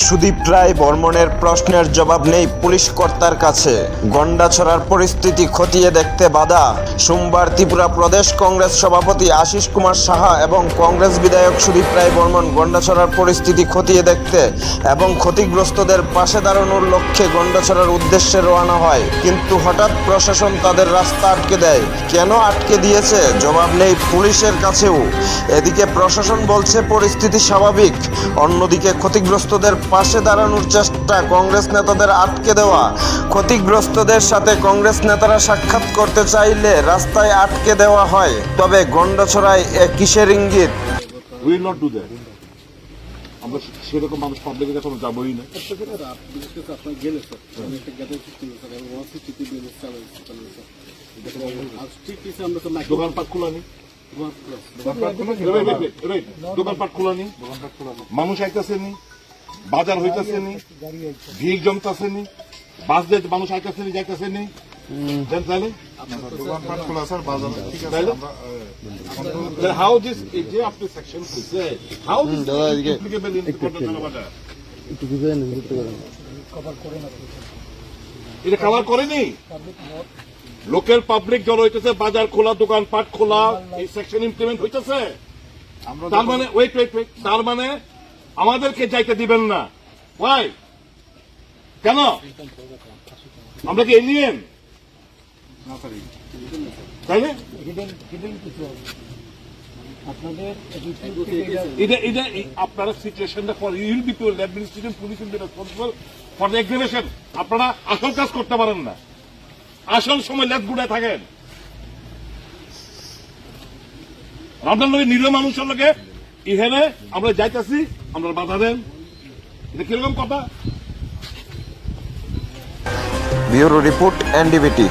সুদীপ রায় বর্মনের প্রশ্নের জবাব নেই পুলিশ কর্তার কাছে। গন্ডাছড়ার পরিস্থিতি খতিয়ে দেখতে বাধা। সোমবার ত্রিপুরা প্রদেশ কংগ্রেস সভাপতি আশিস কুমার সাহা এবং কংগ্রেস বিধায়ক সুদীপ রায় বর্মন গন্ডাছড়ার পরিস্থিতি খতিয়ে দেখতে এবং ক্ষতিগ্রস্তদের পাশে দাঁড়ানোর লক্ষ্যে গন্ডাছড়ার উদ্দেশ্যে রওনা হয়, কিন্তু হঠাৎ প্রশাসন তাদের রাস্তা আটকে দেয়। কেন আটকে দিয়েছে জবাব নেই পুলিশের কাছেও। এদিকে প্রশাসন বলছে পরিস্থিতি স্বাভাবিক, অন্যদিকে ক্ষতিগ্রস্তদের পাশে দাঁড়ানোর চেষ্টা। কংগ্রেস নেতাদের আটকে দেওয়া। ক্ষতিগ্রস্তদের সাথে কংগ্রেস নেতারা সাক্ষাৎ করতে চাইলে রাস্তায় আটকে দেওয়া হয়। তবে গন্ডাছড়ায় কিসের ইঙ্গিত? Will not do that. আমরা সেরকম মানুষ পাবলিকের কাছে যাবোই না। দোকানপাট খোলা নেই, দোকানপাট খোলা নেই, মানুষ আইতেছে নি, বাজার হইতেছে নি, ভিড় জমতেছে নি, বাস দিয়ে মানুষ আইতেছে নি, যাইতেছে নি। দোকানপাট খোলা স্যার, বাজার ঠিক আছে। How this after section how this applicable in Kota? এটা কভার করেনি। লোকাল পাবলিক জড়ো হইতেছে, বাজার খোলা, দোকানপাট খোলা, এই সেকশন ইমপ্লিমেন্ট হইতেছে। তার মানে ওয়েট, তার মানে আমাদেরকে যাইতে দিবেন না। ওয়াই? কেন? আমরা কি এলিয়েন? তাই না? আপনারা সিচুয়েশনটা for you'll be tool administration police will be responsible for the exhibition. আপনারা আসল কাজ করতে পারেন না, আসল সময় লেজ গুড়ায় থাকেন। আপনার লোকে নিরীহ মানুষের লোকে ইহেনে আমরা যাইতেছি, আমরা বাধা দেন, এটা কিরকম কথা? Bureau report, এনডিবিটি।